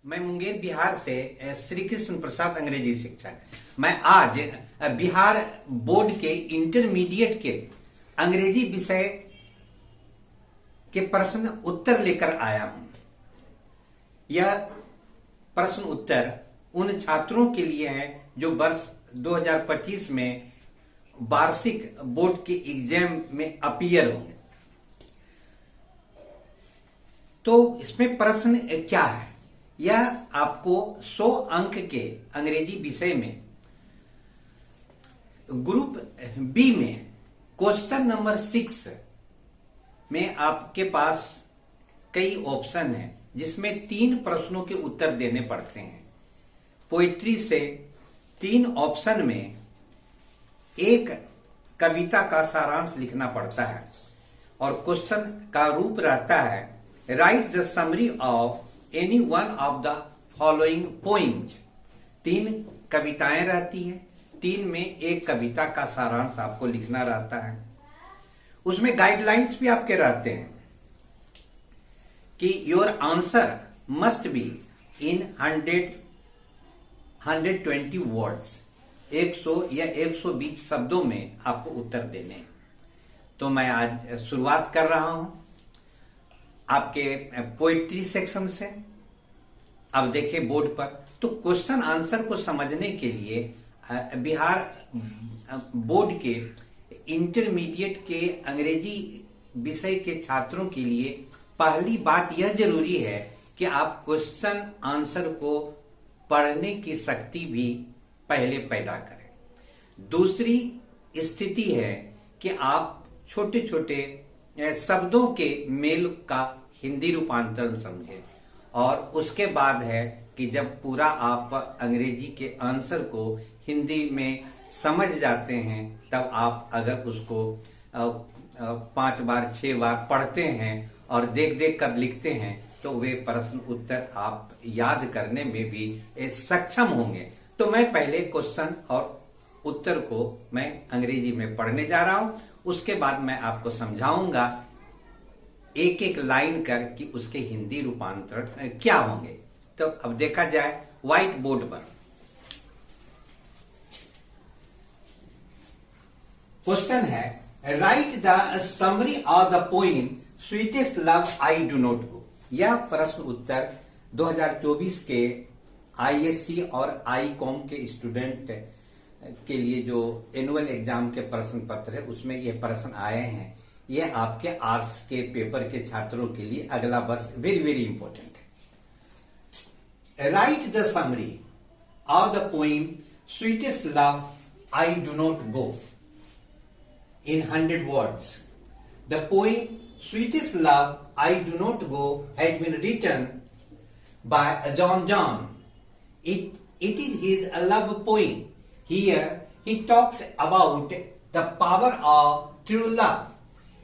मैं मुंगेर बिहार से श्री कृष्ण प्रसाद अंग्रेजी शिक्षक। मैं आज बिहार बोर्ड के इंटरमीडिएट के अंग्रेजी विषय के प्रश्न उत्तर लेकर आया हूं। यह प्रश्न उत्तर उन छात्रों के लिए है जो वर्ष 2025 में वार्षिक बोर्ड के एग्जाम में अपीयर होंगे। तो इसमें प्रश्न क्या है? यह आपको 100 अंक के अंग्रेजी विषय में ग्रुप बी में क्वेश्चन नंबर 6 में आपके पास कई ऑप्शन हैं, जिसमें 3 प्रश्नों के उत्तर देने पड़ते हैं। पोइट्री से 3 ऑप्शन में एक कविता का सारांश लिखना पड़ता है और क्वेश्चन का रूप रहता है right the summary of any one of the following poems. 3 कविताएं रहती हैं, 3 में एक कविता का सारांश आपको लिखना रहता है। उसमें गाइडलाइंस भी आपके रहते हैं कि your answer must be in 120 words, 100 या 120 शब्दों में आपको उत्तर देने हैं। तो मैं आज शुरुआत कर रहा हूं आपके पोइट्री सेक्शन से। अब देखिए बोर्ड पर, तो क्वेश्चन आंसर को समझने के लिए बिहार बोर्ड के इंटरमीडिएट के अंग्रेजी विषय के छात्रों के लिए पहली बात यह जरूरी है कि आप क्वेश्चन आंसर को पढ़ने की शक्ति भी पहले पैदा करें। दूसरी स्थिति है कि आप छोटे छोटे शब्दों के मेल का हिंदी रूपांतरण समझें, और उसके बाद है कि जब पूरा आप अंग्रेजी के आंसर को हिंदी में समझ जाते हैं, तब आप अगर उसको 5 बार 6 बार पढ़ते हैं और देख देख कर लिखते हैं, तो वे प्रश्न उत्तर आप याद करने में भी सक्षम होंगे। तो मैं पहले क्वेश्चन और उत्तर को मैं अंग्रेजी में पढ़ने जा रहा हूं, उसके बाद मैं आपको समझाऊंगा एक एक लाइन कर कि उसके हिंदी रूपांतरण क्या होंगे। तो अब देखा जाए व्हाइट बोर्ड पर। क्वेश्चन है right the summary of the poem sweetest love I do not गो। यह प्रश्न उत्तर 2024 के आईएससी और आईकॉम के स्टूडेंट के लिए जो एनुअल एग्जाम के प्रश्न पत्र है, उसमें ये प्रश्न आए हैं। ये आपके आर्ट्स के पेपर के छात्रों के लिए अगला वर्ष वेरी वेरी इंपॉर्टेंट है। Right the summary of the poem sweetest love I do not go in 100 words. The poem Sweetest Love I Do Not Go has been written by John Donne. It is his love poem. Here he talks about the power of true love.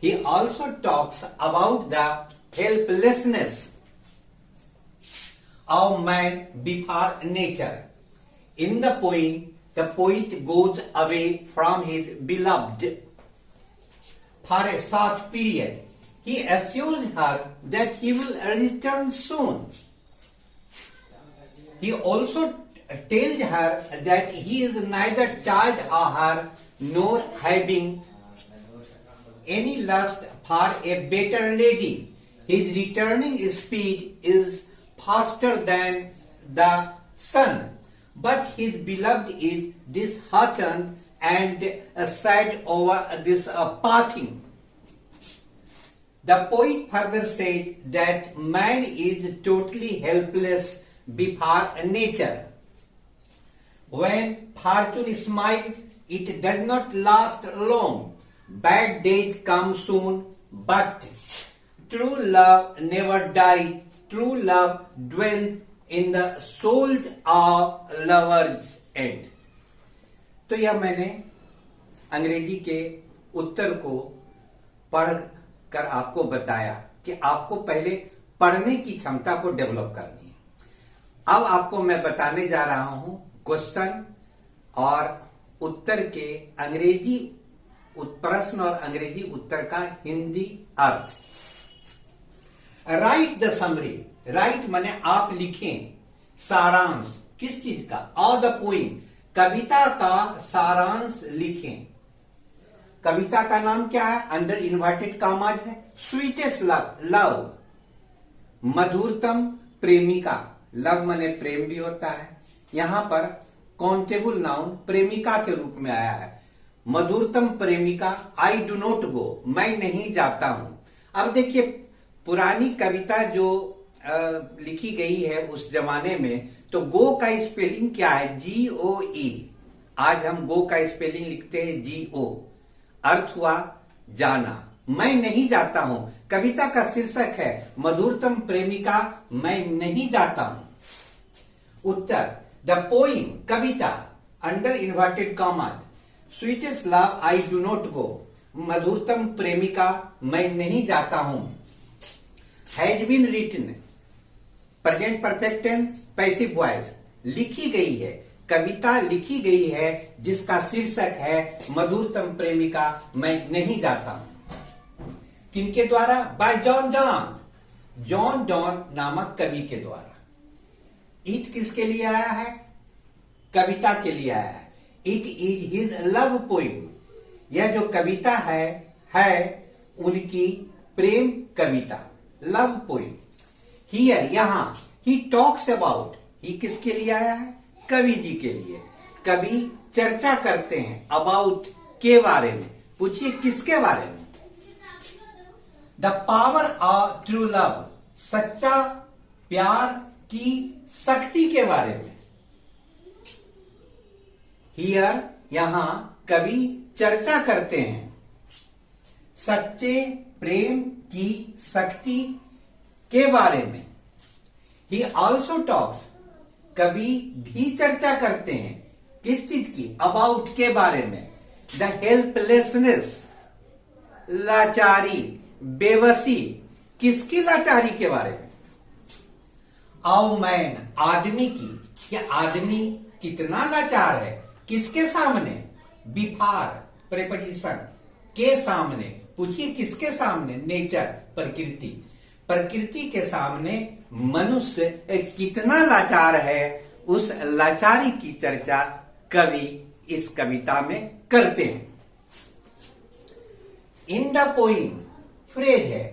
He also talks about the helplessness of man before nature. In the poem, the poet goes away from his beloved for a short period. He assures her that he will return soon. He also tells her that he is neither tired of her nor having any lust for a better lady. His returning speed is faster than the sun, but his beloved is disheartened and sad over this parting. The poet further says that man is totally helpless before nature. When fortune smiles, it does not last long. Bad days come soon, but true love never dies. True love dwells in the souls of lovers' end. तो यह मैंने अंग्रेजी के उत्तर को पढ़ कर आपको बताया कि आपको पहले पढ़ने की क्षमता को डेवलप करनी है। अब आपको मैं बताने जा रहा हूं क्वेश्चन और उत्तर के अंग्रेजी प्रश्न और अंग्रेजी उत्तर का हिंदी अर्थ। राइट द समरी, राइट माने आप लिखें सारांश, किस चीज का? ऑफ द पोइम, कविता का सारांश लिखें। कविता का नाम क्या है? अंडर इन्वर्टेड कॉमाज है, स्वीटेस्ट लव, लव, मधुरतम प्रेमिका, लव माने प्रेम भी होता है, यहां पर काउंटेबल नाउन प्रेमिका के रूप में आया है। मधुरतम प्रेमिका, आई डू नॉट गो, मैं नहीं जाता हूं। अब देखिए, पुरानी कविता जो लिखी गई है उस जमाने में, तो गो का स्पेलिंग क्या है? GOE। आज हम गो का स्पेलिंग लिखते हैं GO। अर्थ हुआ जाना, मैं नहीं जाता हूं। कविता का शीर्षक है मधुरतम प्रेमिका, मैं नहीं जाता हूं। उत्तर, द पोइम, कविता, under inverted commas, sweetest love, I do not go, मधुरतम प्रेमिका, मैं नहीं जाता हूं, has been written, present perfect tense, passive voice, लिखी गई है, कविता लिखी गई है जिसका शीर्षक है मधुरतम प्रेमिका, मैं नहीं जाता हूं। किनके द्वारा? Bye John Donne, John Donne नामक कवि के द्वारा। इट किसके लिए आया है? कविता के लिए आया है। It is his love poem, यह जो कविता है उनकी प्रेम कविता, लव पोइम। हियर, यहां, ही टॉक्स अबाउट, ही किसके लिए आया है? कवि जी के लिए। कवि चर्चा करते हैं अबाउट, के बारे में। पूछिए किसके बारे में? The power of true love, सच्चा प्यार की शक्ति के बारे में। हियर, यहां कवि चर्चा करते हैं सच्चे प्रेम की शक्ति के बारे में। ही ऑल्सो टॉक्स, कवि भी चर्चा करते हैं किस चीज की? अबाउट, के बारे में। द हेल्पलेसनेस, लाचारी, बेबसी, किसकी लाचारी के बारे में? ऑफ मैन, आदमी की, कि आदमी कितना लाचार है, किसके सामने? बिफार, प्रेपोजिशन, के सामने। पूछिए किसके सामने? नेचर, प्रकृति, प्रकृति के सामने मनुष्य कितना लाचार है, उस लाचारी की चर्चा कवि इस कविता में करते हैं। इन द पोइम, फ्रेज है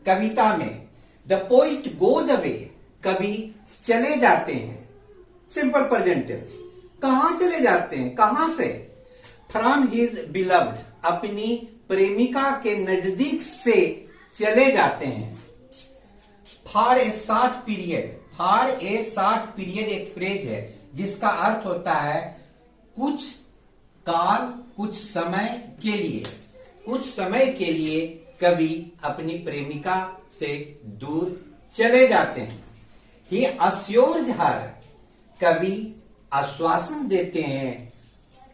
कविता में, द पोइट गोज अवे, कवि चले जाते हैं। सिंपल प्रेजेंट टेंस, कहां चले जाते हैं? कहां से? फ्रॉम हिज बिलव्ड, अपनी प्रेमिका के नजदीक से चले जाते हैं। For a short period, for a short period एक फ्रेज है जिसका अर्थ होता है कुछ काल, कुछ समय के लिए। कुछ समय के लिए कवि अपनी प्रेमिका से दूर चले जाते हैं। ही अस्योर्स हर, कवि आश्वासन देते हैं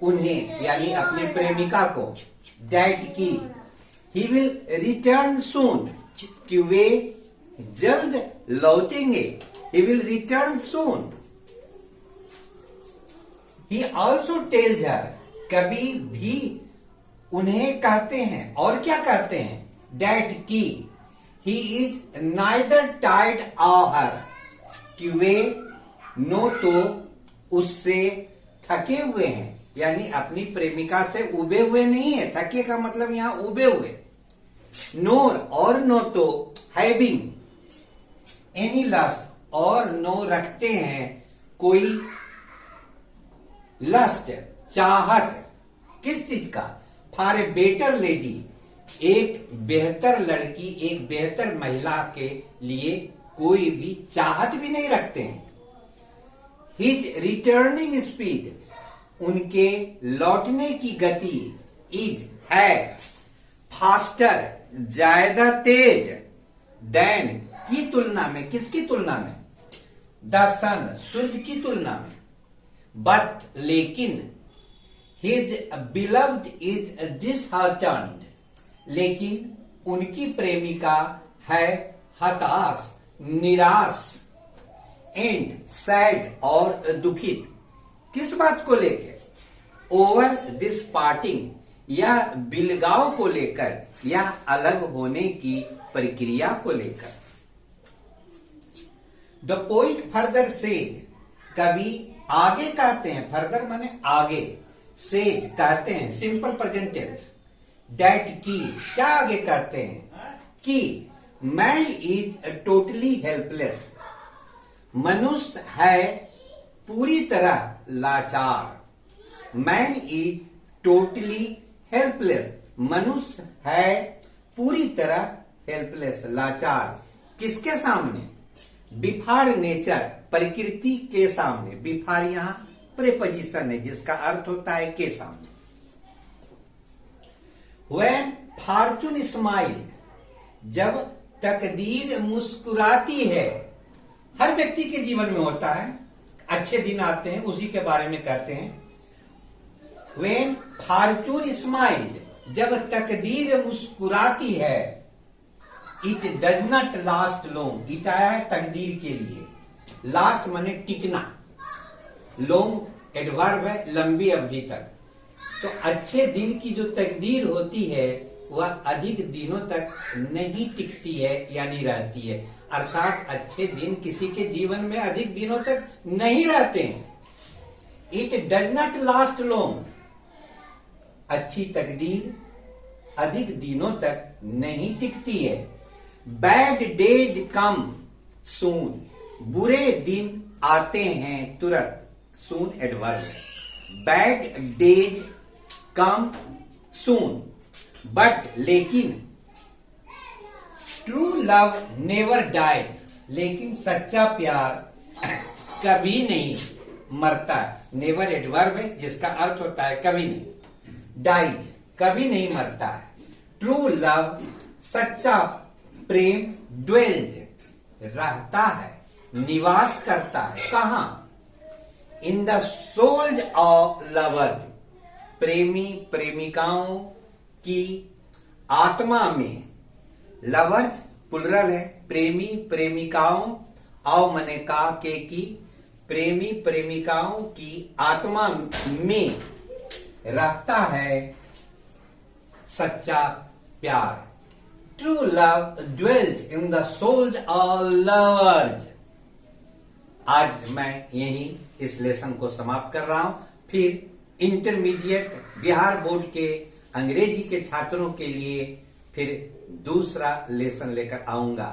उन्हें, यानी अपनी प्रेमिका को, दैट की ही विल रिटर्न सून, कि वे जल्द लौटेंगे। He will return soon. He also tells her, कभी भी उन्हें कहते हैं, और क्या कहते हैं? दैट की he is neither tired of her, कि वे नो तो उससे थके हुए हैं, यानी अपनी प्रेमिका से उबे हुए नहीं है। थके का मतलब यहां उबे हुए। नोर, और नो तो, हैविंग एनी लस्ट, और नो रखते हैं कोई लस्ट, चाहत, किस चीज का? फॉर ए बेटर लेडी, एक बेहतर लड़की, एक बेहतर महिला के लिए कोई भी चाहत भी नहीं रखते हैं। हिज रिटर्निंग स्पीड, उनके लौटने की गति, इज, है, फास्टर, ज्यादा तेज, देन, की तुलना में, किसकी तुलना में? द सन, सूर्य की तुलना में। बट, लेकिन, हिज बिलव्ड इज डिसहार्टेंड, लेकिन उनकी प्रेमिका है हताश, निराश, एंड सैड, और दुखित। किस बात को लेकर? ओवर दिस पार्टिंग, या बिलगाव को लेकर, या अलग होने की प्रक्रिया को लेकर। द पोइट फर्दर सेड, कभी आगे कहते हैं, फर्दर माने आगे, सेज कहते हैं, सिंपल प्रेजेंट टेंस, डैट की क्या आगे कहते हैं कि मैन इज टोटली हेल्पलेस, मनुष्य है पूरी तरह लाचार, मैन इज टोटली हेल्पलेस, मनुष्य है पूरी तरह हेल्पलेस, लाचार, किसके सामने? बिफार नेचर, प्रकृति के सामने, बिफार यहां प्रेपोजिशन है जिसका अर्थ होता है के सामने। When fortune smile, जब तकदीर मुस्कुराती है, हर व्यक्ति के जीवन में होता है, अच्छे दिन आते हैं, उसी के बारे में कहते हैं। When fortune smile, जब तकदीर मुस्कुराती है, it does not last long, it आया है तकदीर के लिए, लास्ट माने टिकना, लॉन्ग एडवर्ब है लंबी अवधि तक। तो अच्छे दिन की जो तकदीर होती है वह अधिक दिनों तक नहीं टिकती है यानी रहती है, अर्थात अच्छे दिन किसी के जीवन में अधिक दिनों तक नहीं रहते हैं। It does not last long, अच्छी तकदीर अधिक दिनों तक नहीं टिकती है। बैड डेज कम सून, बुरे दिन आते हैं तुरंत, soon adverb, bad days come soon, but लेकिन, ट्रू लव नेवर डाइड, लेकिन सच्चा प्यार कभी नहीं मरता, नेवर एडवर्ब है जिसका अर्थ होता है कभी नहीं, डाइड कभी नहीं मरता है, ट्रू लव सच्चा प्रेम, ड्वेल्ज रहता है, निवास करता है, कहां? In the souls of lovers, प्रेमी प्रेमिकाओं की आत्मा में, लवर्स प्लुरल है, प्रेमी प्रेमिकाओं, आओ मने का के की, प्रेमी प्रेमिकाओं की आत्मा में रहता है सच्चा प्यार, true love dwells in the souls of lovers. आज मैं यही इस लेसन को समाप्त कर रहा हूं, फिर इंटरमीडिएट बिहार बोर्ड के अंग्रेजी के छात्रों के लिए फिर दूसरा लेसन लेकर आऊंगा।